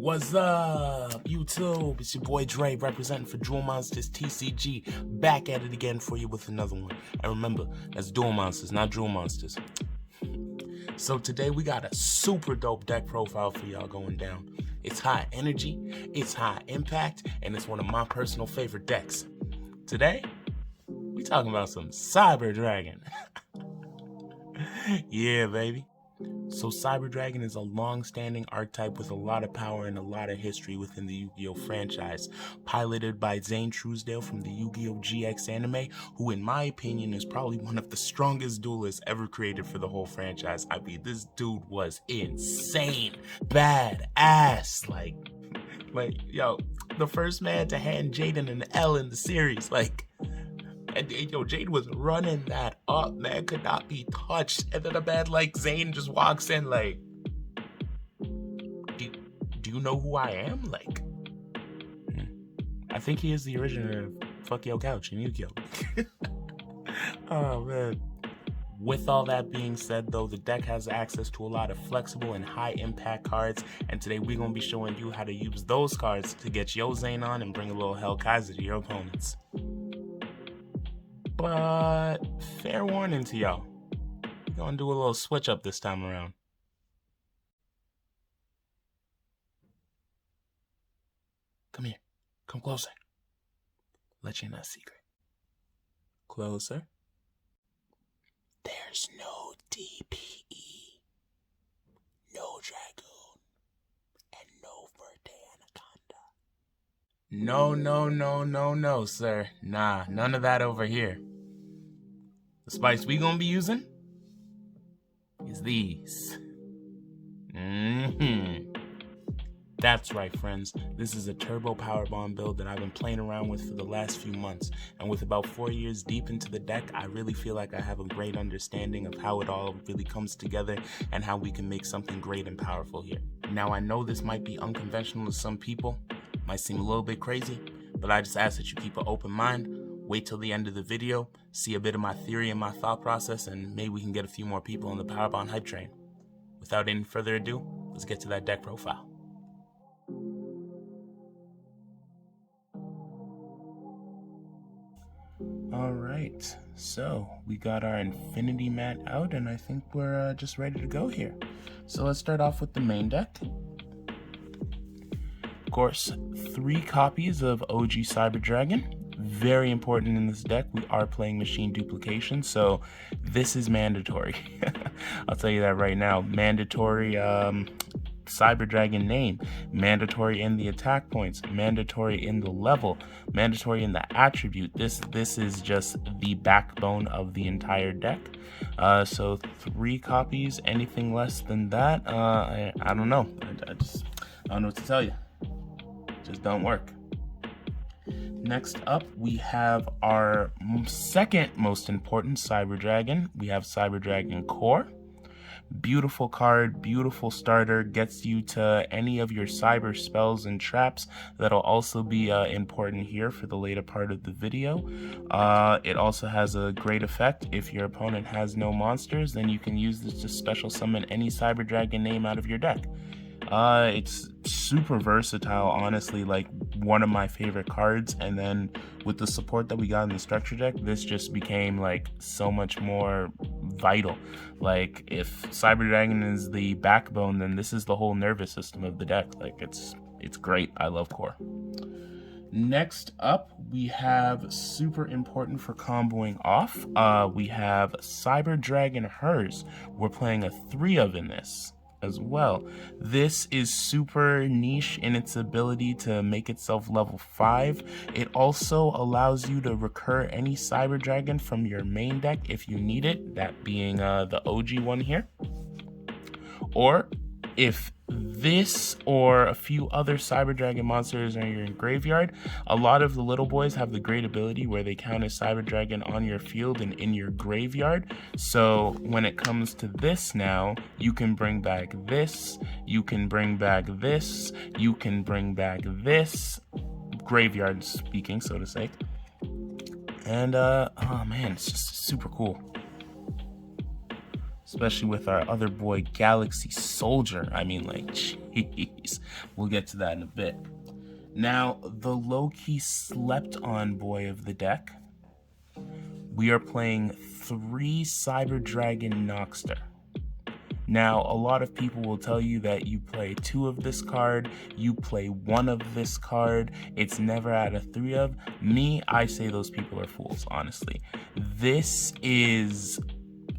What's up, YouTube? It's your boy Dre, representing for Duel Monsters TCG, back at it again for you with another one. And remember, that's Duel Monsters, not Drool Monsters. So today we got a super dope deck profile for y'all going down. It's high energy, it's high impact, and it's one of my personal favorite decks. Today, we talking about some Cyber Dragon. Yeah, baby. So Cyber Dragon is a long-standing archetype with a lot of power and a lot of history within the Yu-Gi-Oh franchise, piloted by Zane Truesdale from the Yu-Gi-Oh GX anime, who in my opinion is probably one of the strongest duelists ever created for the whole franchise. I mean, this dude was insane, badass, like yo, the first man to hand Jaden an L in the series, and yo, Jade was running that up, man, could not be touched. And then a man like Zane just walks in like, do you know who I am? Like, I think he is the originator of Fuck Yo Couch in Yugioh. Oh, man. With all that being said, though, the deck has access to a lot of flexible and high impact cards, and today we're going to be showing you how to use those cards to get yo Zane on and bring a little Hell Kaiser to your opponents. But fair warning to y'all, we're gonna do a little switch up this time around. Come here, come closer. Let you in a secret. Closer. There's no DPE, no Dragoon, and no Verde Anaconda. No, sir. Nah, none of that over here. The spice we gonna be using is these. That's right, friends. This is a turbo power bomb build that I've been playing around with for the last few months. And with about 4 years deep into the deck, I really feel like I have a great understanding of how it all really comes together and how we can make something great and powerful here. Now, I know this might be unconventional to some people, might seem a little bit crazy, but I just ask that you keep an open mind, wait till the end of the video, see a bit of my theory and my thought process, and maybe we can get a few more people on the Powerbomb hype train. Without any further ado, let's get to that deck profile. Alright, so we got our Infinity Mat out, and I think we're just ready to go here. So let's start off with the main deck. Of course, 3 copies of OG Cyber Dragon. Very important in this deck. We are playing machine duplication, so this is mandatory. I'll tell you that right now. Mandatory Cyber Dragon name, mandatory in the attack points, mandatory in the level, mandatory in the attribute. This is just the backbone of the entire deck. So 3 copies. Anything less than that, I don't know. I don't know what to tell you. Just don't work. Next up, we have our second most important Cyber Dragon. We have Cyber Dragon Core. Beautiful card, beautiful starter, gets you to any of your cyber spells and traps. That'll also be important here for the later part of the video. It also has a great effect. If your opponent has no monsters, then you can use this to special summon any Cyber Dragon name out of your deck. It's super versatile, honestly, like one of my favorite cards. And then with the support that we got in the structure deck, this just became like so much more vital. Like if Cyber Dragon is the backbone, then this is the whole nervous system of the deck. Like it's great. I love Core. Next up, we have super important for comboing off. We have Cyber Dragon Hers. We're playing a 3 of in this as well. This is super niche in its ability to make itself level 5. It also allows you to recur any Cyber Dragon from your main deck if you need it, that being the OG one here. Or if this or a few other Cyber Dragon monsters are in your graveyard, a lot of the little boys have the great ability where they count as Cyber Dragon on your field and in your graveyard. So when it comes to this now, you can bring back this, you can bring back this, you can bring back this, graveyard speaking, so to say. And oh man, it's just super cool. Especially with our other boy, Galaxy Soldier. I mean, like, jeez. We'll get to that in a bit. Now, the low-key slept-on boy of the deck, we are playing 3 Cyber Dragon Noxter. Now, a lot of people will tell you that you play 2 of this card, you play 1 of this card, it's never out of 3 of. Me, I say those people are fools, honestly. This is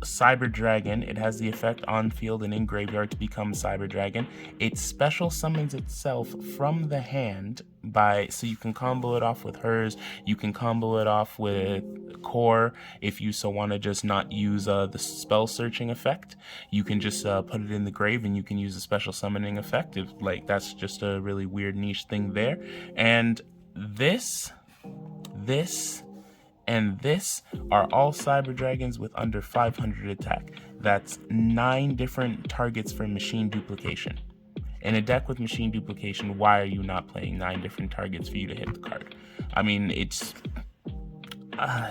Cyber Dragon. It has the effect on field and in graveyard to become Cyber Dragon. It special summons itself from the hand so you can combo it off with hers, you can combo it off with core if you so want to just not use the spell searching effect. You can just put it in the grave and you can use a special summoning effect. That's just a really weird niche thing there. And this and this are all Cyber Dragons with under 500 attack. That's 9 different targets for machine duplication. In a deck with machine duplication, why are you not playing 9 different targets for you to hit the card? I mean, it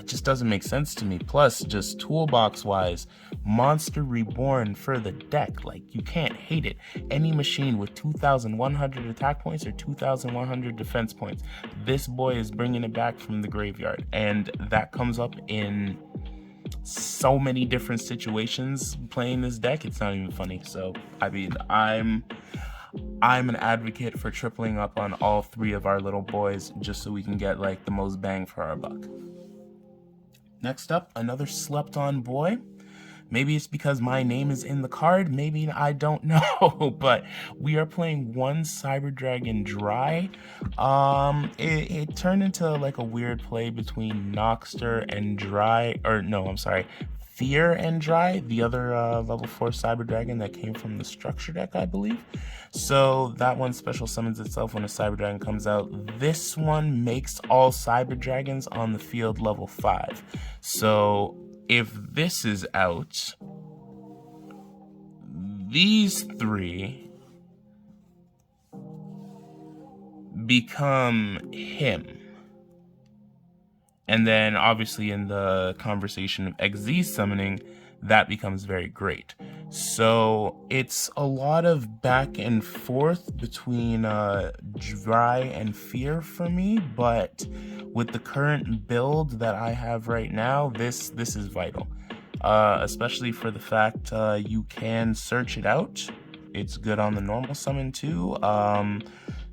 just doesn't make sense to me. Plus, just toolbox-wise, Monster Reborn for the deck. Like, you can't hate it. Any machine with 2,100 attack points or 2,100 defense points, this boy is bringing it back from the graveyard. And that comes up in so many different situations playing this deck, it's not even funny. So, I mean, I'm an advocate for tripling up on all 3 of our little boys just so we can get, like, the most bang for our buck. Next up, another slept-on boy. Maybe it's because my name is in the card, maybe I don't know, but we are playing 1 Cyber Dragon Dry. It turned into like a weird play between Noxter and Dry, or no, I'm sorry, Fear and Dry, the other level 4 Cyber Dragon that came from the structure deck, I believe. So that one special summons itself when a Cyber Dragon comes out. This one makes all Cyber Dragons on the field level 5. So if this is out, these 3 become him. And then obviously in the conversation of XZ summoning, that becomes very great. So it's a lot of back and forth between Dry and Fear for me, but with the current build that I have right now, this is vital. Especially for the fact you can search it out. It's good on the normal summon too.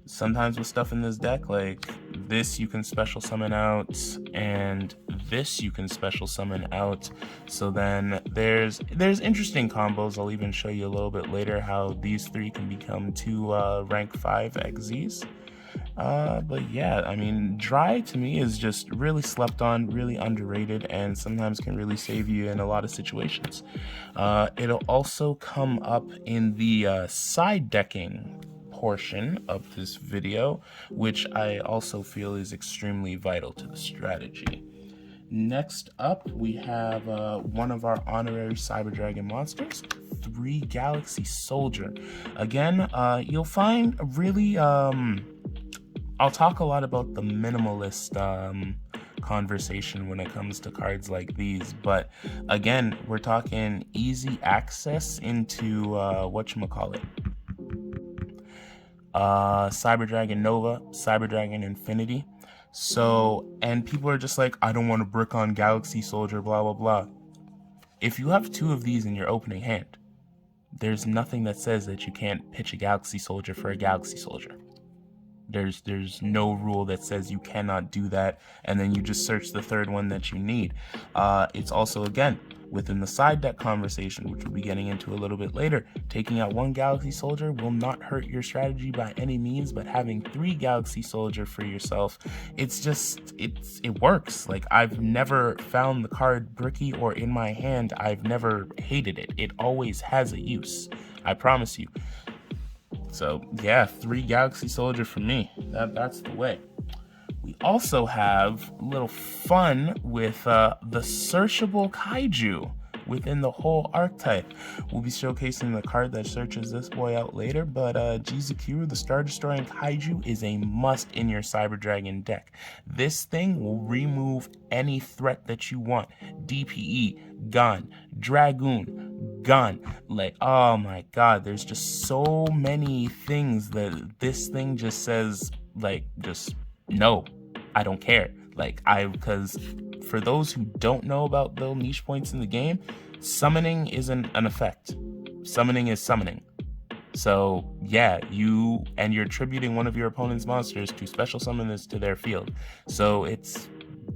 Sometimes with stuff in this deck, like this you can special summon out, and this you can special summon out. So then there's interesting combos. I'll even show you a little bit later how these 3 can become 2 rank 5 XZs. But yeah, I mean, Dry to me is just really slept on, really underrated, and sometimes can really save you in a lot of situations. It'll also come up in the side decking portion of this video, which I also feel is extremely vital to the strategy. Next up, we have one of our honorary Cyber Dragon monsters, 3 Galaxy Soldier. Again, you'll find really, I'll talk a lot about the minimalist conversation when it comes to cards like these, but again, we're talking easy access into whatchamacallit. Cyber Dragon Nova, Cyber Dragon Infinity. So, and people are just like, I don't want to brick on Galaxy Soldier, blah, blah, blah. If you have 2 of these in your opening hand, there's nothing that says that you can't pitch a Galaxy Soldier for a Galaxy Soldier. There's no rule that says you cannot do that, and then you just search the 3rd one that you need. It's also, again, within the side deck conversation, which we'll be getting into a little bit later, taking out 1 Galaxy Soldier will not hurt your strategy by any means, but having 3 Galaxy Soldier for yourself, it works. Like, I've never found the card bricky or in my hand. I've never hated it. It always has a use. I promise you. So yeah, 3 Galaxy Soldier for me. That's the way. We also have a little fun with the searchable kaiju within the whole archetype. We'll be showcasing the card that searches this boy out later, but Yugioh, the Star Destroying Kaiju, is a must in your Cyber Dragon deck. This thing will remove any threat that you want. DPE, gone. Dragoon, gone. Like, oh my god, there's just so many things that this thing just says, like, just no, I don't care. Like, because for those who don't know about the niche points in the game, summoning isn't an effect. Summoning is summoning. So yeah, you're attributing one of your opponent's monsters to special summon this to their field. So it's,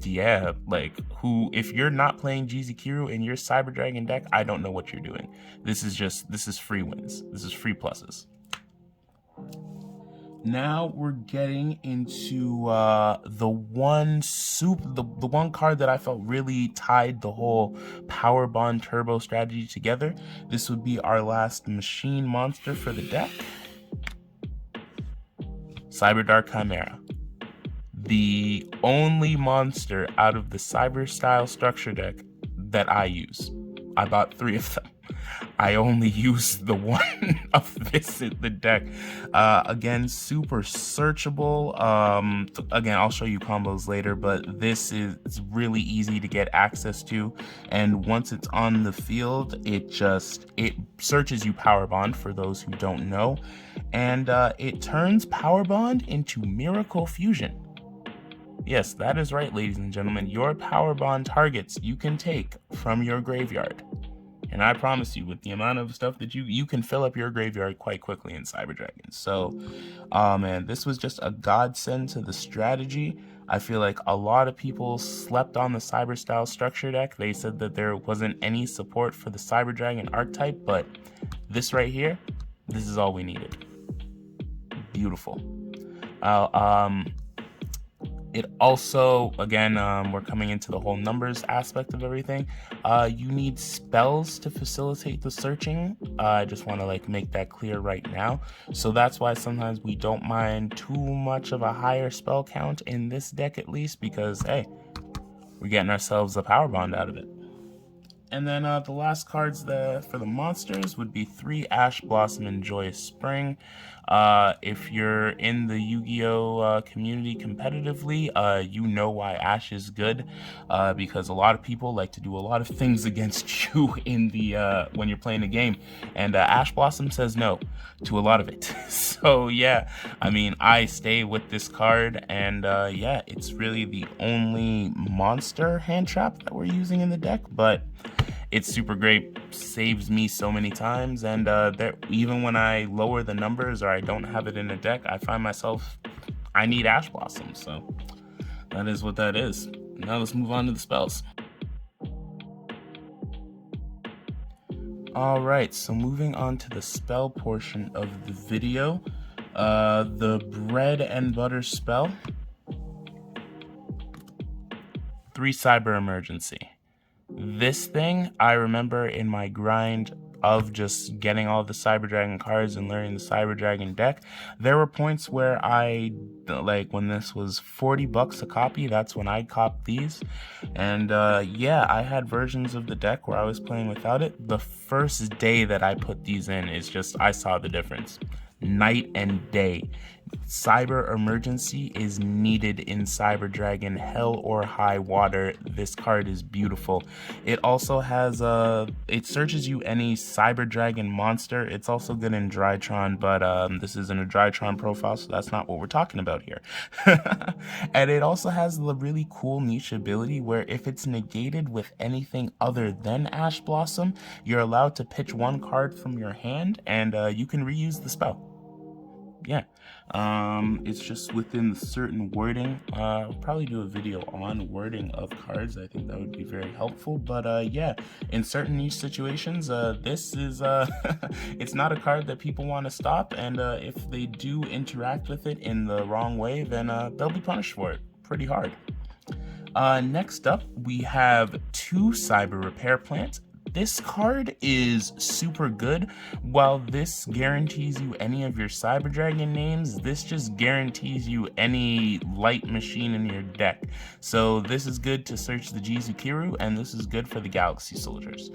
yeah, like, if you're not playing Yugioh in your Cyber Dragon deck, I don't know what you're doing. This is free wins. This is free pluses. Now we're getting into the one card that I felt really tied the whole Power Bond Turbo strategy together. This would be our last machine monster for the deck, Cyber Dark Chimera. The only monster out of the Cyber style structure deck that I use. I bought 3 of them. I only use the one of this in the deck. Again, super searchable. Again, I'll show you combos later, but this is really easy to get access to. And once it's on the field, it searches you Power Bond for those who don't know. And it turns Power Bond into Miracle Fusion. Yes, that is right, ladies and gentlemen. Your Power Bond targets you can take from your graveyard. And I promise you, with the amount of stuff that you can fill up your graveyard quite quickly in Cyber Dragon. So, man, this was just a godsend to the strategy. I feel like a lot of people slept on the Cyber style structure deck. They said that there wasn't any support for the Cyber Dragon archetype, but this right here, this is all we needed. Beautiful. It also, again, we're coming into the whole numbers aspect of everything. You need spells to facilitate the searching. I just want to make that clear right now. So that's why sometimes we don't mind too much of a higher spell count in this deck, at least, because hey, we're getting ourselves a Power Bond out of it. And then the last cards for the monsters would be 3 Ash Blossom and Joyous Spring. If you're in the Yu-Gi-Oh community competitively, you know why Ash is good, because a lot of people like to do a lot of things against you in the when you're playing a game, and Ash Blossom says no to a lot of it. So yeah, I mean, I stay with this card, and yeah, it's really the only monster hand trap that we're using in the deck, but it's super great, saves me so many times, and even when I lower the numbers or I don't have it in a deck, I find myself, I need Ash Blossom, so that is what that is. Now let's move on to the spells. Alright, so moving on to the spell portion of the video, the bread and butter spell, 3 Cyber Emergency. This thing, I remember in my grind of just getting all the Cyber Dragon cards and learning the Cyber Dragon deck, there were points where when this was $40 a copy, that's when I copped these. And yeah, I had versions of the deck where I was playing without it. The first day that I put these in is just, I saw the difference. Night and day. Cyber Emergency is needed in Cyber Dragon, hell or high water. This card is beautiful. It also has it searches you any Cyber Dragon monster. It's also good in Drytron, but this isn't a Drytron profile, so that's not what we're talking about here. And it also has the really cool niche ability where if it's negated with anything other than Ash Blossom, you're allowed to pitch 1 card from your hand, and you can reuse the spell. Yeah, it's just within the certain wording. I'll probably do a video on wording of cards. I think that would be very helpful, but yeah, in certain niche situations, this is it's not a card that people want to stop, and if they do interact with it in the wrong way, then they'll be punished for it pretty hard. Next up, we have 2 Cyber Repair Plant. This card is super good. While this guarantees you any of your Cyber Dragon names, this just guarantees you any light machine in your deck. So this is good to search the Yugioh, and this is good for the Galaxy Soldiers.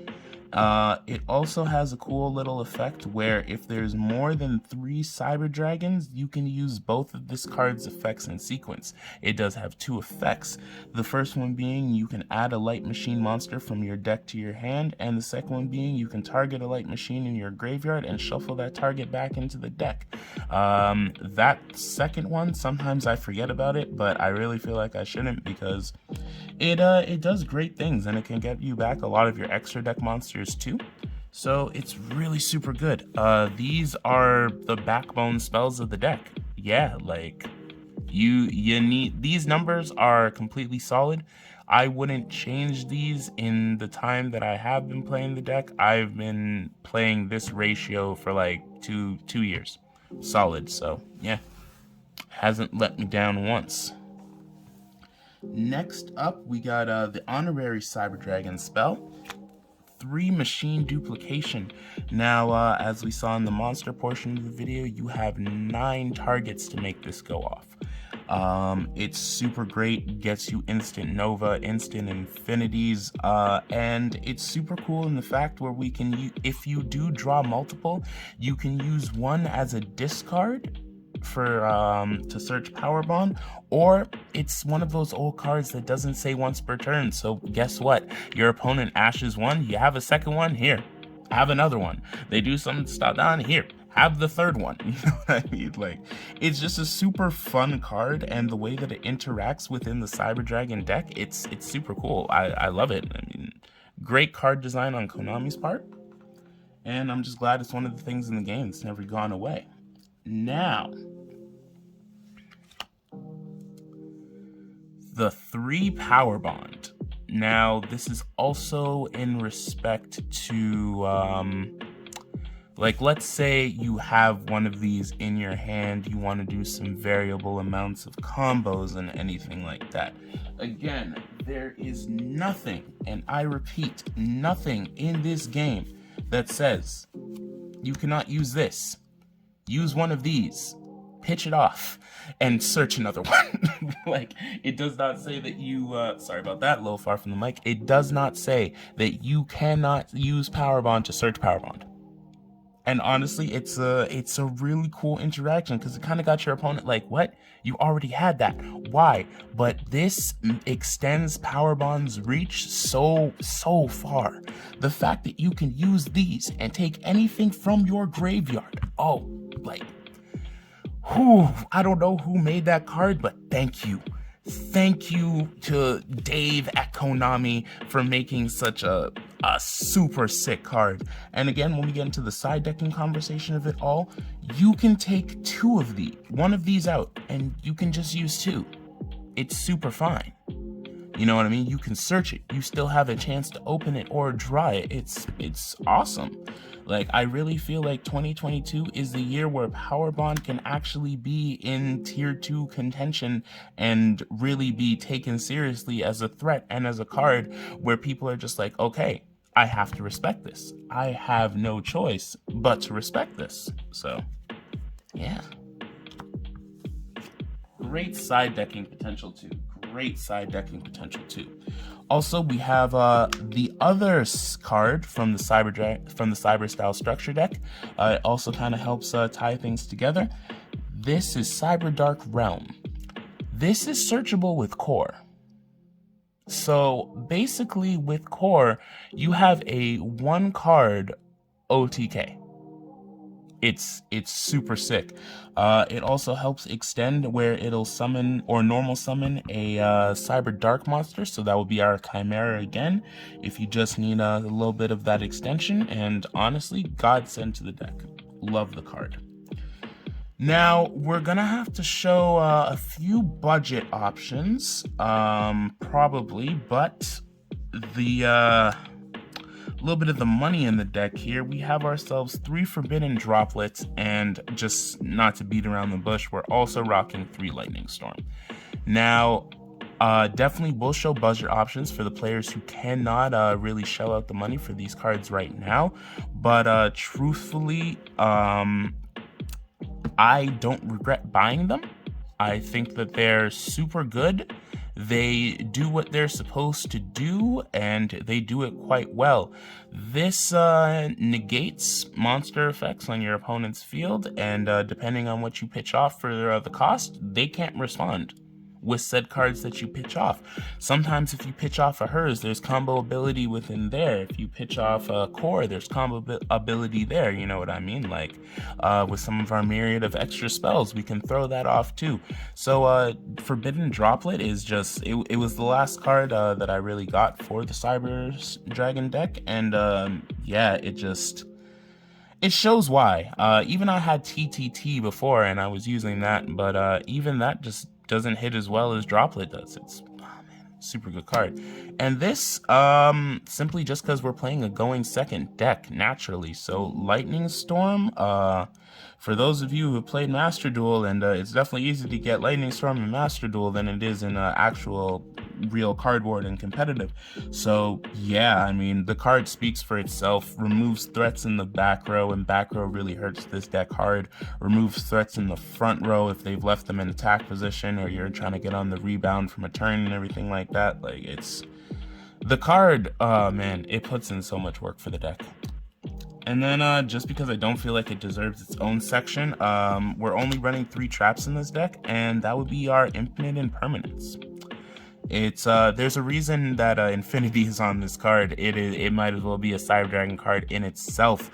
It also has a cool little effect where if there's more than 3 Cyber Dragons, you can use both of this card's effects in sequence. It does have 2 effects. The first one being you can add a light machine monster from your deck to your hand, and the second one being you can target a light machine in your graveyard and shuffle that target back into the deck. That second one, sometimes I forget about it, but I really feel like I shouldn't, because it does great things, and it can get you back a lot of your extra deck monsters too. So it's really super good. These are the backbone spells of the deck. Yeah, like you need, these numbers are completely solid. I wouldn't change these in the time that I have been playing the deck. I've been playing this ratio for like two years solid, so yeah, hasn't let me down once. Next up, we got the Honorary Cyber Dragon spell, 3 Machine Duplication. Now, as we saw in the monster portion of the video, you have 9 targets to make this go off. It's super great, gets you instant Nova, instant Infinities, and it's super cool in the fact where we can, if you do draw multiple, you can use one as a discard for to search Power Bond, or it's one of those old cards that doesn't say once per turn. So guess what? Your opponent ashes one, you have a second one, here, have another one. They do something to stop down, here, have the third one. You know what I mean? Like, it's just a super fun card, and the way that it interacts within the Cyber Dragon deck, it's super cool. I love it. I mean, great card design on Konami's part, and I'm just glad it's one of the things in the game that's never gone away. Now, the 3 Power Bond. Now, this is also in respect to, like, let's say you have one of these in your hand, you want to do some variable amounts of combos and anything like that. Again, there is nothing, and I repeat, nothing in this game that says you cannot use this. Use one of these, pitch it off, and search another one. Like, it does not say that you, sorry about that, a little far from the mic. It does not say that you cannot use Power Bond to search Power Bond. And honestly, it's a really cool interaction, because it kind of got your opponent like, what? You already had that. Why? But this extends Power Bond's reach so far. The fact that you can use these and take anything from your graveyard. Oh, like, whew, I don't know who made that card, but thank you. Thank you to Dave at Konami for making such a super sick card. And again, when we get into the side decking conversation of it all, you can take one of these out, and you can just use 2. It's super fine. You know what I mean? You can search it. You still have a chance to open it or draw it. It's awesome. Like, I really feel like 2022 is the year where Power Bond can actually be in tier 2 contention and really be taken seriously as a threat and as a card where people are just like, okay, I have to respect this. I have no choice but to respect this. So, yeah. Great side decking potential too. Also, we have the other card from the Cyber Style Structure deck. It also kind of helps tie things together. This is Cyber Dark Realm. This is searchable with Core. So basically, with Core, you have a 1 card OTK. It's super sick. It also helps extend where it'll summon or normal summon a Cyber Dark monster, so that will be our Chimera again, if you just need a little bit of that extension, and honestly, godsend to the deck. Love the card. Now, we're gonna have to show a few budget options, probably, but the a little bit of the money in the deck here. We have ourselves 3 Forbidden Droplets, and just not to beat around the bush, we're also rocking 3 Lightning Storm. Now, definitely will show budget options for the players who cannot really shell out the money for these cards right now, but truthfully, I don't regret buying them. I think that they're super good. They do what they're supposed to do, and they do it quite well. This negates monster effects on your opponent's field, and depending on what you pitch off for the cost, they can't respond with said cards that you pitch off. Sometimes if you pitch off a hers, there's combo ability within there. If you pitch off a core, there's combo ability there, you know what I mean? Like with some of our myriad of extra spells, we can throw that off too. So Forbidden Droplet is just, it was the last card that I really got for the Cyber Dragon deck, and yeah, it shows why. Even I had TTT before and I was using that, but even that just doesn't hit as well as Droplet does. It's, oh man, super good card. And this, simply just because we're playing a going second deck naturally. So Lightning Storm, for those of you who played Master Duel, and it's definitely easier to get Lightning Storm in Master Duel than it is in actual real cardboard and competitive. So yeah, I mean, the card speaks for itself. Removes threats in the back row, and back row really hurts this deck hard. Removes threats in the front row if they've left them in attack position, or you're trying to get on the rebound from a turn and everything like that. Like, it's the card, man, it puts in so much work for the deck. And then just because I don't feel like it deserves its own section, we're only running 3 traps in this deck, and that would be our Infinite Impermanence. It's there's a reason that Infinity is on this card. It might as well be a Cyber Dragon card in itself.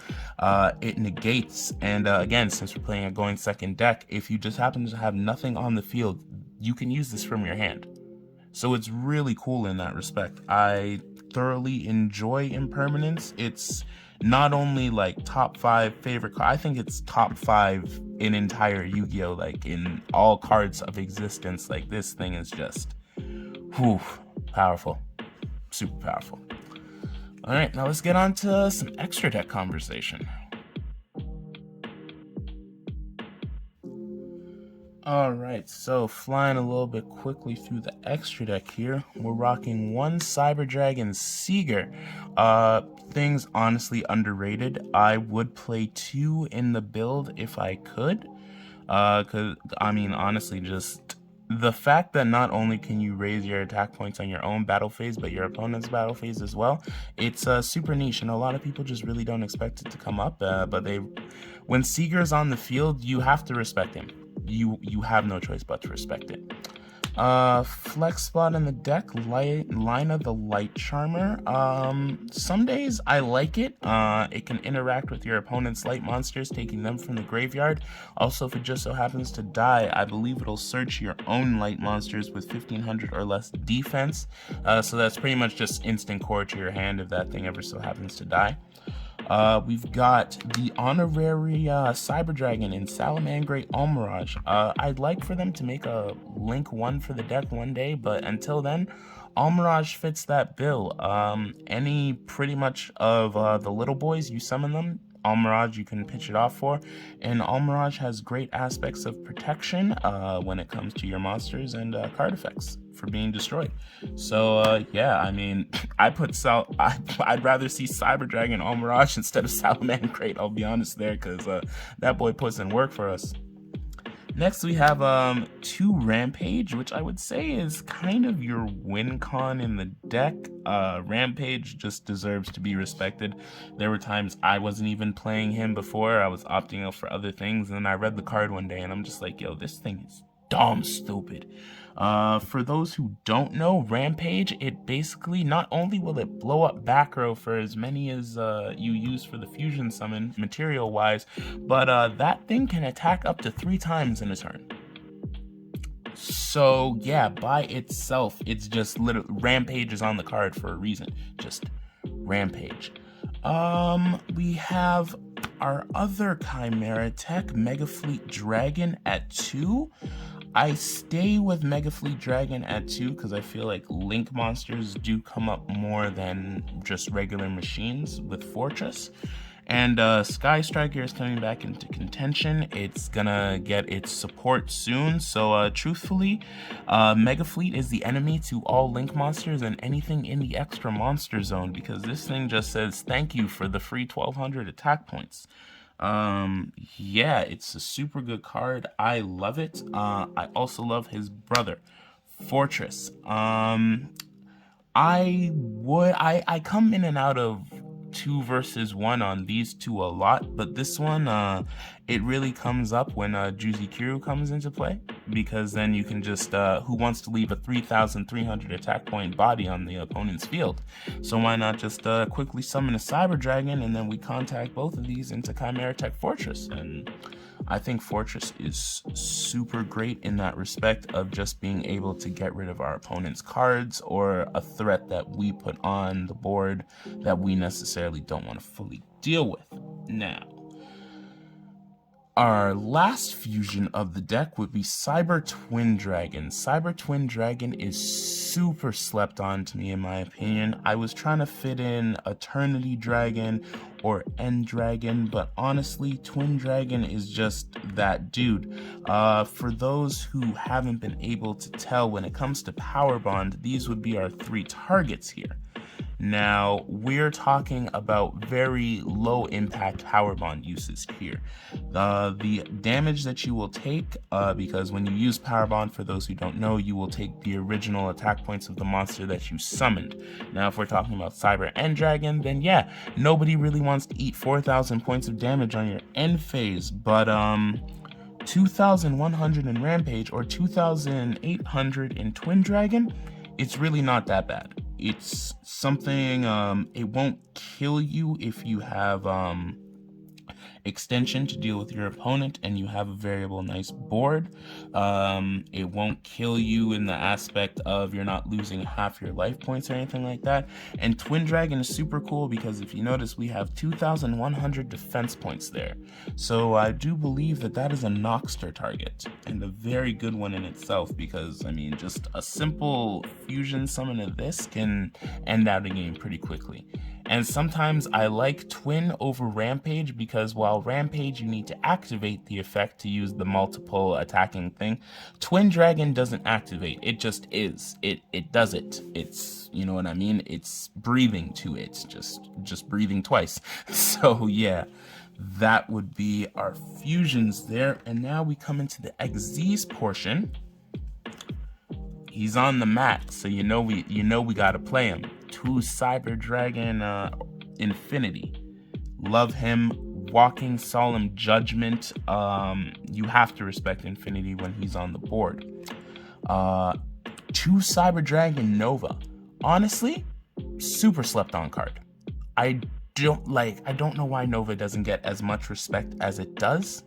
It negates, and again, since we're playing a going second deck, if you just happen to have nothing on the field, you can use this from your hand. So it's really cool in that respect. I thoroughly enjoy Impermanence. It's not only like top 5 favorite card, I think it's top 5 in entire Yu-Gi-Oh! Like in all cards of existence. Like, this thing is just, whew, powerful, super powerful. All right, now let's get on to some extra deck conversation. All right, so flying a little bit quickly through the extra deck here, we're rocking 1 Cyber Dragon Seeger. Things honestly underrated. I would play 2 in the build if I could. Cause I mean, honestly, just the fact that not only can you raise your attack points on your own battle phase, but your opponent's battle phase as well, it's super niche, and a lot of people just really don't expect it to come up. But when Seeger's on the field, you have to respect him. You have no choice but to respect it. Flex spot in the deck, Lina the Light Charmer. Some days I like it. It can interact with your opponent's light monsters, taking them from the graveyard. Also, if it just so happens to die, I believe it'll search your own light monsters with 1500 or less defense. So that's pretty much just instant core to your hand if that thing ever so happens to die. We've got the honorary Cyber Dragon in Salamangreat Almirage. I'd like for them to make a Link 1 for the deck one day, but until then, Almirage fits that bill. Any pretty much of the little boys, you summon them, Almirage you can pitch it off for, and Almirage has great aspects of protection when it comes to your monsters and card effects for being destroyed. So yeah, I mean, I'd rather see Cyber Dragon Almirage instead of Salamangreat, I'll be honest there, because that boy puts in work for us. Next we have 2 Rampage, which I would say is kind of your win con in the deck. Rampage just deserves to be respected. There were times I wasn't even playing him before, I was opting out for other things, and then I read the card one day and I'm just like, yo, this thing is dumb stupid. For those who don't know, Rampage, it basically, not only will it blow up back row for as many as you use for the fusion summon material wise, but that thing can attack up to 3 times in a turn. So yeah, by itself, it's just literally, Rampage is on the card for a reason. Just Rampage. We have our other Chimera tech, Mega Fleet Dragon at 2. I stay with Mega Fleet Dragon at 2 because I feel like Link monsters do come up more than just regular machines with Fortress. And Sky Striker is coming back into contention. It's gonna get its support soon. So truthfully, Mega Fleet is the enemy to all Link monsters and anything in the extra monster zone, because this thing just says thank you for the free 1200 attack points. Yeah, it's a super good card. I love it. I also love his brother, Fortress. I come in and out of 2 versus 1 on these two a lot, but this one, it really comes up when Yugioh comes into play, because then you can just who wants to leave a 3,300 attack point body on the opponent's field? So why not just quickly summon a Cyber Dragon, and then we contact both of these into Chimera Tech Fortress. And I think Fortress is super great in that respect of just being able to get rid of our opponent's cards or a threat that we put on the board that we necessarily don't want to fully deal with. Now, our last fusion of the deck would be Cyber Twin Dragon. Cyber Twin Dragon is super slept on to me, in my opinion. I was trying to fit in Eternity Dragon or End Dragon, but honestly, Twin Dragon is just that dude. For those who haven't been able to tell, when it comes to Power Bond, these would be our 3 targets here. Now, we're talking about very low impact power bond uses here. The damage that you will take, because when you use power bond, for those who don't know, you will take the original attack points of the monster that you summoned. Now, if we're talking about Cyber End Dragon, then yeah, nobody really wants to eat 4,000 points of damage on your end phase, but 2,100 in Rampage or 2,800 in Twin Dragon, it's really not that bad. It's something, it won't kill you if you have extension to deal with your opponent and you have a variable nice board. It won't kill you in the aspect of you're not losing half your life points or anything like that. And Twin Dragon is super cool because if you notice, we have 2,100 defense points there. So I do believe that that is a Noxter target, and a very good one in itself, because I mean, just a simple fusion summon of this can end out a game pretty quickly. And sometimes I like Twin over Rampage, because while Rampage you need to activate the effect to use the multiple attacking thing, Twin Dragon doesn't activate, it just is. It does it. It's, you know what I mean? It's breathing to it, just breathing twice. So yeah, that would be our fusions there. And now we come into the Xyz portion. He's on the mat, so you know we gotta play him. 2 Cyber Dragon Infinity. Love him. Walking Solemn Judgment. You have to respect Infinity when he's on the board. 2 Cyber Dragon Nova. Honestly, super slept on card. I don't know why Nova doesn't get as much respect as it does,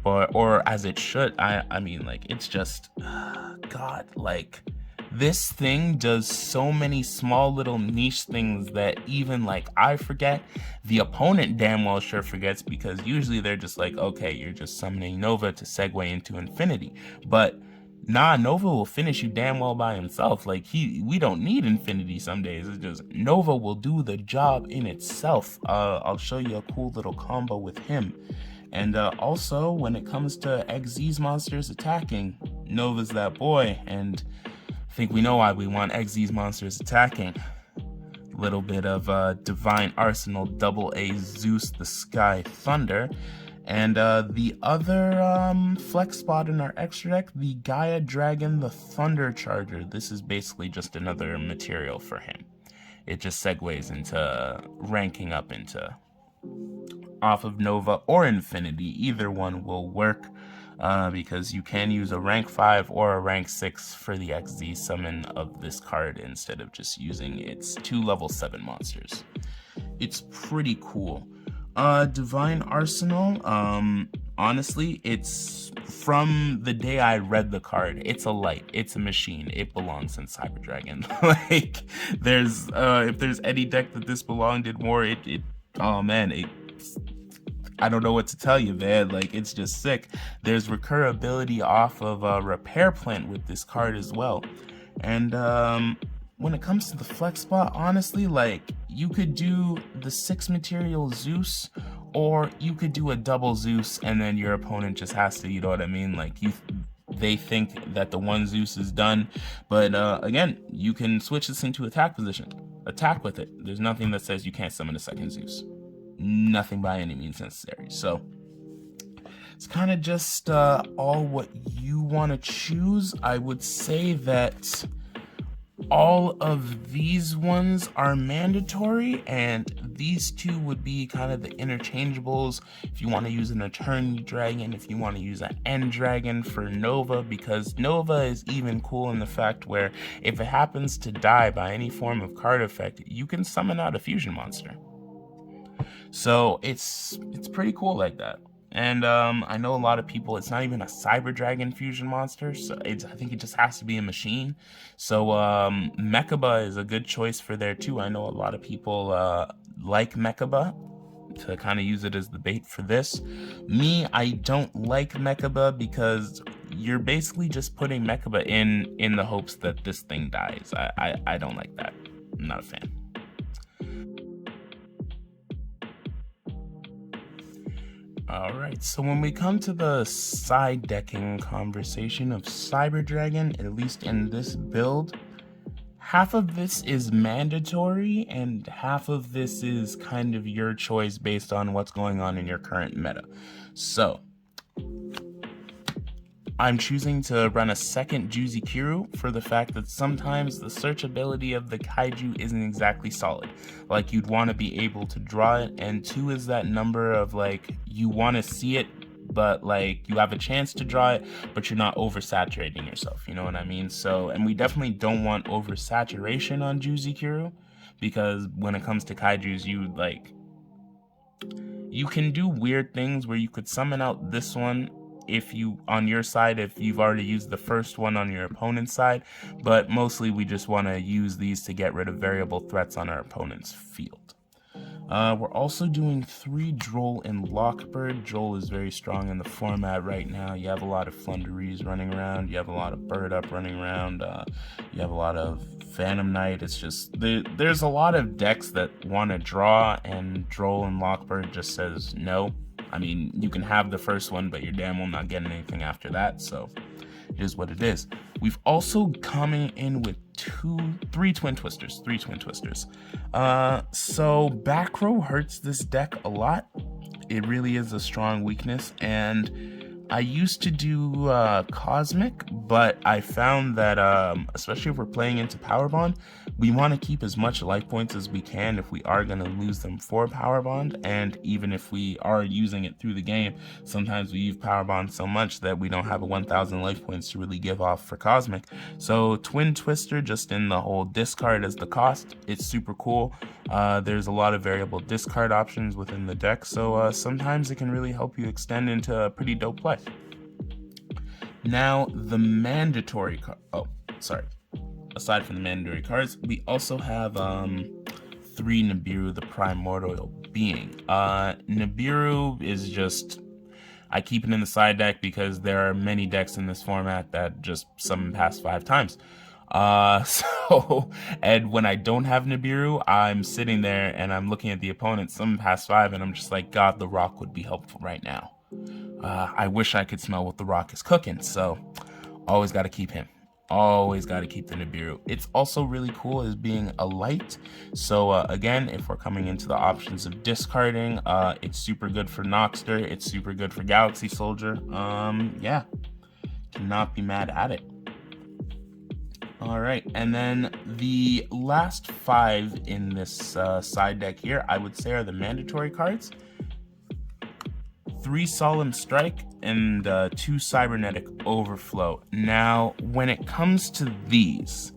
or as it should. I mean, like, it's just God, like, this thing does so many small little niche things that even like I forget, the opponent damn well sure forgets, because usually they're just like, okay, you're just summoning Nova to segue into Infinity. But nah, Nova will finish you damn well by himself. Like, we don't need Infinity some days. It's just Nova will do the job in itself. I'll show you a cool little combo with him. And also, when it comes to Xyz monsters attacking, Nova's that boy. And I think we know why we want Xyz monsters attacking. A little bit of Divine Arsenal, AA Zeus the Sky Thunder. And the other flex spot in our extra deck, the Gaia Dragon, the Thunder Charger. This is basically just another material for him. It just segues into ranking up into off of Nova or Infinity. Either one will work, because you can use a rank 5 or a rank 6 for the Xyz summon of this card instead of just using its 2 level 7 monsters. It's pretty cool. Divine Arsenal, honestly, it's from the day I read the card, it's a light, it's a machine, it belongs in Cyber Dragon. Like, there's if there's any deck that this belonged in more, oh man, I don't know what to tell you, man. Like, it's just sick. There's recurability off of Repair Plant with this card as well. And when it comes to the flex spot, honestly, like, you could do the 6 material Zeus, or you could do a double Zeus, and then your opponent just has to, you know what I mean? Like, they think that the 1 Zeus is done, but again, you can switch this into attack position. Attack with it. There's nothing that says you can't summon a 2nd Zeus. Nothing by any means necessary. So It's kind of just all what you want to choose. I would say that all of these ones are mandatory, and these two would be kind of the interchangeables. If you want to use an Eternity Dragon, if you want to use an End Dragon for Nova, because Nova is even cool in the fact where if it happens to die by any form of card effect, you can summon out a fusion monster. So it's pretty cool like that. And I know a lot of people, it's not even a Cyber Dragon fusion monster, so I think it just has to be a machine. So Mechaba is a good choice for there too. I know a lot of people like Mechaba to kind of use it as the bait for this. Me, I don't like Mechaba because you're basically just putting Mechaba in the hopes that this thing dies. I don't like that. I'm not a fan. Alright, so when we come to the side decking conversation of Cyber Dragon, at least in this build, half of this is mandatory and half of this is kind of your choice based on what's going on in your current meta. So, I'm choosing to run a second Yugioh for the fact that sometimes the searchability of the kaiju isn't exactly solid. Like, you'd want to be able to draw it, and 2 is that number of like, you want to see it, but like, you have a chance to draw it, but you're not oversaturating yourself, you know what I mean? So, and we definitely don't want oversaturation on Yugioh, because when it comes to kaijus, you can do weird things where you could summon out this one if you on your side, if you've already used the first one on your opponent's side, but mostly we just want to use these to get rid of variable threats on our opponent's field. We're also doing 3 Drool and Lockbird. Drool is very strong in the format right now. You have a lot of Flunderies running around, you have a lot of Bird Up running around, you have a lot of Phantom Knight. It's just, there's a lot of decks that want to draw, and Drool and Lockbird just says no. I mean, you can have the first one, but you're damn well not getting anything after that, so it is what it is. We've also coming in with 3 Twin Twisters. So back row hurts this deck a lot. It really is a strong weakness, and I used to do Cosmic, but I found that, especially if we're playing into Power Bond, we want to keep as much life points as we can if we are going to lose them for Power Bond, and even if we are using it through the game, sometimes we use Power Bond so much that we don't have a 1,000 life points to really give off for Cosmic. So Twin Twister, just in the whole discard as the cost, it's super cool. There's a lot of variable discard options within the deck, so sometimes it can really help you extend into a pretty dope play. Now, the mandatory aside from the mandatory cards, we also have 3 Nibiru, the Primordial Being. Nibiru is just, I keep it in the side deck because there are many decks in this format that just summon past 5 times. And when I don't have Nibiru, I'm sitting there and I'm looking at the opponent summon past 5, and I'm just like, God, the Rock would be helpful right now. I wish I could smell what the Rock is cooking, so always got to keep him. Always got to keep the Nibiru. It's also really cool as being a light. So again, if we're coming into the options of discarding, it's super good for Noxter. It's super good for Galaxy Soldier. Yeah, cannot be mad at it. All right, and then the last 5 in this side deck here, I would say, are the mandatory cards. 3 Solemn Strike and 2 Cybernetic Overflow. Now, when it comes to these,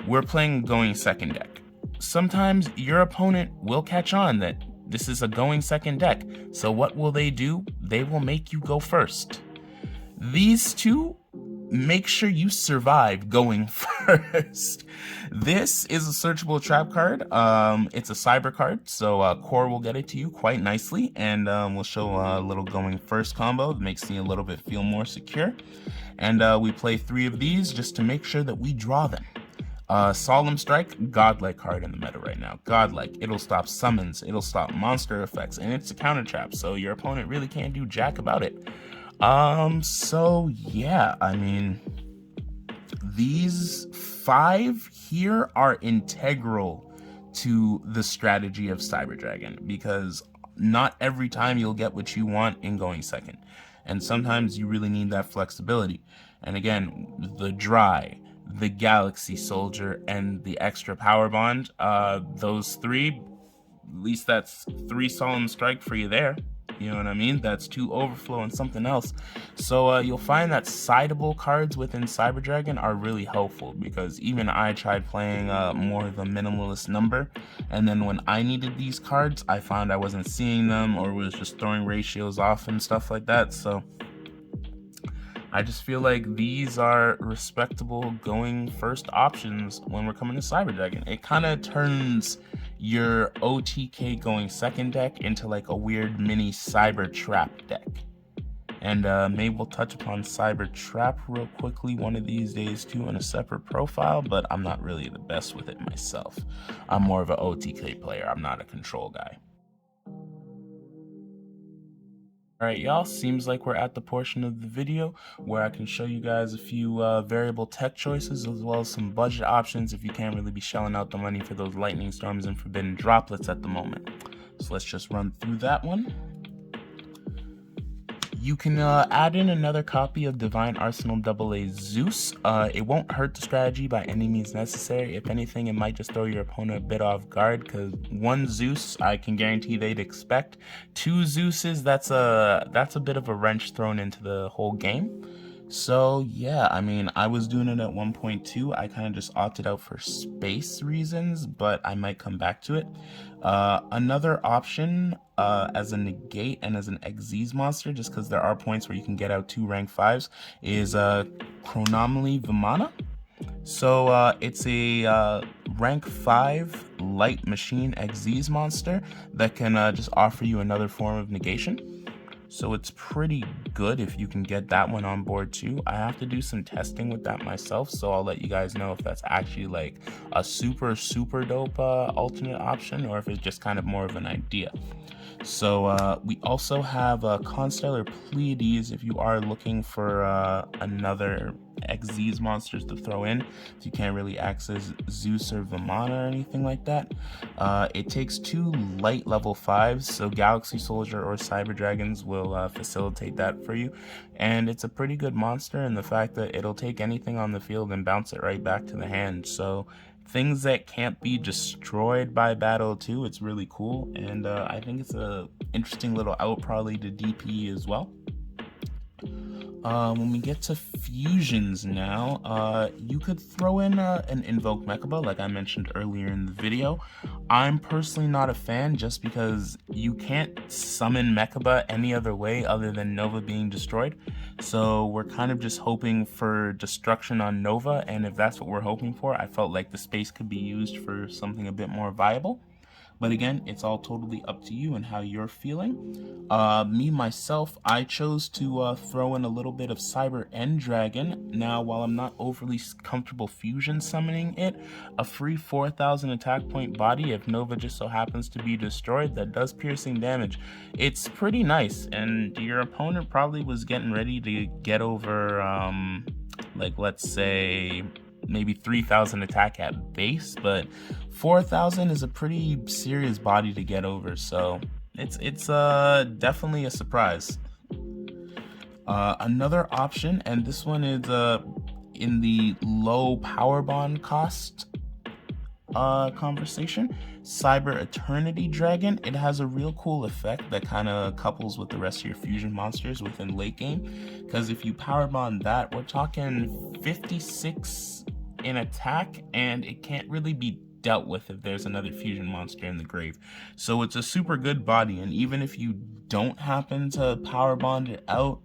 we're playing going second deck. Sometimes your opponent will catch on that this is a going second deck, so what will they do? They will make you go first. These 2, make sure you survive going first. This is a searchable trap card. It's a cyber card, so Core will get it to you quite nicely, and we'll show a little going first combo that makes me a little bit feel more secure. And we play 3 of these just to make sure that we draw them. Solemn Strike, godlike card in the meta right now. Godlike. It'll stop summons, it'll stop monster effects, and it's a counter trap, so your opponent really can't do jack about it. So yeah, I mean, these 5 here are integral to the strategy of Cyber Dragon, because not every time you'll get what you want in going second. and sometimes you really need that flexibility. And again, the Dry, the Galaxy Soldier, and the extra power bond, those three, at least that's 3 solemn strike for you there. You know what I mean? That's 2 overflow and something else. So you'll find that sideable cards within Cyber Dragon are really helpful, because even I tried playing more of a minimalist number, and then when I needed these cards, I found I wasn't seeing them or was just throwing ratios off and stuff like that. So I just feel like these are respectable going first options when we're coming to Cyber Dragon. It kind of turns your OTK going second deck into like a weird mini Cyber Trap deck. And maybe we'll touch upon Cyber Trap real quickly one of these days too in a separate profile, but I'm not really the best with it myself. I'm more of an OTK player. I'm not a control guy. Alright y'all, seems like we're at the portion of the video where I can show you guys a few variable tech choices as well as some budget options if you can't really be shelling out the money for those lightning storms and forbidden droplets at the moment. So let's just run through that one. You can add in another copy of Divine Arsenal AA Zeus. It won't hurt the strategy by any means necessary. If anything, it might just throw your opponent a bit off guard, because 1 Zeus, I can guarantee they'd expect. 2 Zeuses, that's a bit of a wrench thrown into the whole game. So yeah, I mean, I was doing it at 1.2. I kind of just opted out for space reasons, but I might come back to it. Another option as a negate and as an Xyz monster, just because there are points where you can get out 2 rank 5s, is Chronomaly Vimana. So it's a rank 5 light machine Xyz monster that can just offer you another form of negation. So it's pretty good if you can get that one on board too. I have to do some testing with that myself, so I'll let you guys know if that's actually like a super dope alternate option, or if it's just kind of more of an idea. So we also have Constellar Pleiades if you are looking for another Xyz monsters to throw in, if you can't really access Zeus or Vimana or anything like that. It takes 2 light level 5s, so Galaxy Soldier or Cyber Dragons will facilitate that for you. And it's a pretty good monster in the fact that it'll take anything on the field and bounce it right back to the hand. So things that can't be destroyed by battle too, it's really cool, and I think it's a interesting little out probably to DP as well. When we get to fusions now, you could throw in an Invoke Mechaba, like I mentioned earlier in the video. I'm personally not a fan, just because you can't summon Mechaba any other way other than Nova being destroyed. So we're kind of just hoping for destruction on Nova, and if that's what we're hoping for, I felt like the space could be used for something a bit more viable. But again, it's all totally up to you and how you're feeling. Me, myself, I chose to throw in a little bit of Cyber End Dragon. Now, while I'm not overly comfortable fusion summoning it, a free 4,000 attack point body, if Nova just so happens to be destroyed, that does piercing damage. It's pretty nice, and your opponent probably was getting ready to get over, like, let's say, maybe 3,000 attack at base, but 4,000 is a pretty serious body to get over, so it's definitely a surprise. Another option, and this one is in the low power bond cost conversation, Cyber Eternity Dragon. It has a real cool effect that kind of couples with the rest of your fusion monsters within late game, because if you power bond that, we're talking 56 in attack, and it can't really be dealt with if there's another fusion monster in the grave. So it's a super good body, and even if you don't happen to power bond it out,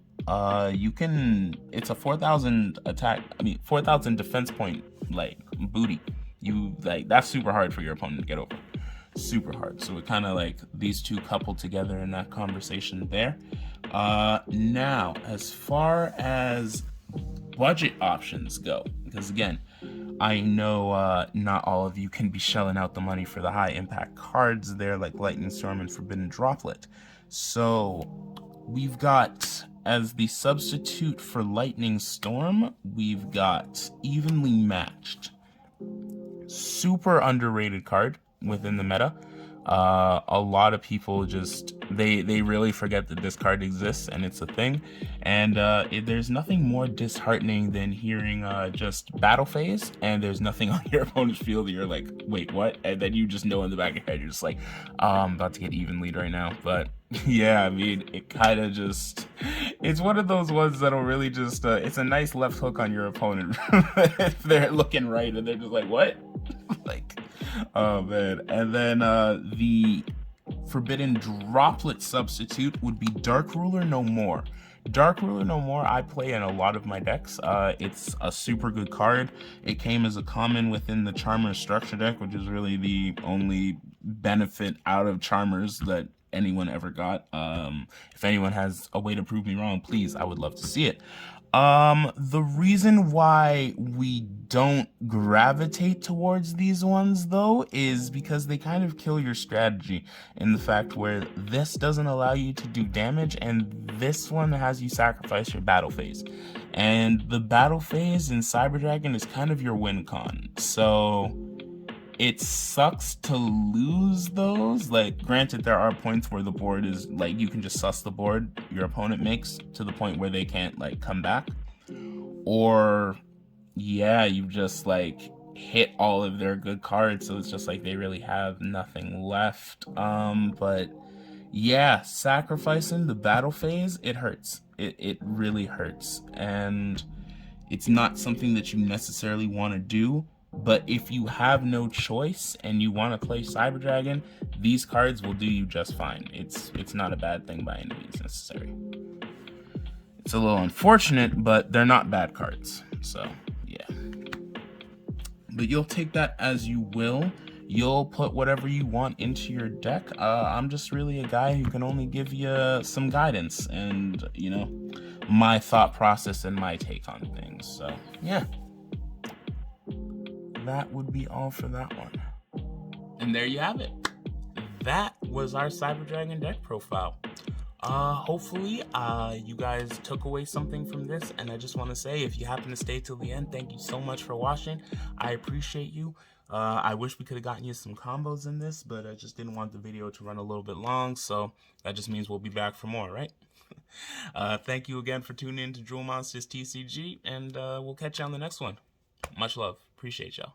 you can, it's a 4,000 attack, 4,000 defense point, like, booty. You, like, that's super hard for your opponent to get over. Super hard. So it kind of like these two coupled together in that conversation there. Now, as far as budget options go, because again, I know not all of you can be shelling out the money for the high impact cards there, like Lightning Storm and Forbidden Droplet. So we've got, as the substitute for Lightning Storm, we've got Evenly Matched. Super underrated card within the meta. A lot of people just they really forget that this card exists and it's a thing, and there's nothing more disheartening than hearing just battle phase and there's nothing on your opponent's field and you're like, wait, what? And then you just know in the back of your head you're just like, I'm about to get even lead right now. But yeah, I mean, it kind of just, it's one of those ones that'll really just it's a nice left hook on your opponent if they're looking right and they're just like, what? Like, oh man. And then the forbidden droplet substitute would be Dark Ruler No More. Dark Ruler No More I play in a lot of my decks. It's a super good card. It came as a common within the Charmer structure deck, which is really the only benefit out of Charmers that anyone ever got. If anyone has a way to prove me wrong, please, I would love to see it. The reason why we don't gravitate towards these ones though is because they kind of kill your strategy in the fact where this doesn't allow you to do damage and this one has you sacrifice your battle phase. And the battle phase in Cyber Dragon is kind of your win con. So it sucks to lose those. Like, granted, there are points where the board is like, you can just suss the board your opponent makes to the point where they can't like come back, or yeah, you've just like hit all of their good cards, so it's just like they really have nothing left. But yeah, sacrificing the battle phase, it hurts. It really hurts, and it's not something that you necessarily want to do. But if you have no choice and you want to play Cyber Dragon, these cards will do you just fine. It's not a bad thing by any means necessary. It's a little unfortunate, but they're not bad cards. So yeah. But you'll take that as you will. You'll put whatever you want into your deck. I'm just really a guy who can only give you some guidance and, you know, my thought process and my take on things. So yeah. That would be all for that one. And there you have it. That was our Cyber Dragon deck profile. Hopefully you guys took away something from this, and I just want to say, if you happen to stay till the end, thank you so much for watching. I appreciate you. I wish we could have gotten you some combos in this, but I just didn't want the video to run a little bit long, so that just means we'll be back for more, right? Thank you again for tuning in to Drool Monsters TCG, and we'll catch you on the next one. Much love. Appreciate y'all.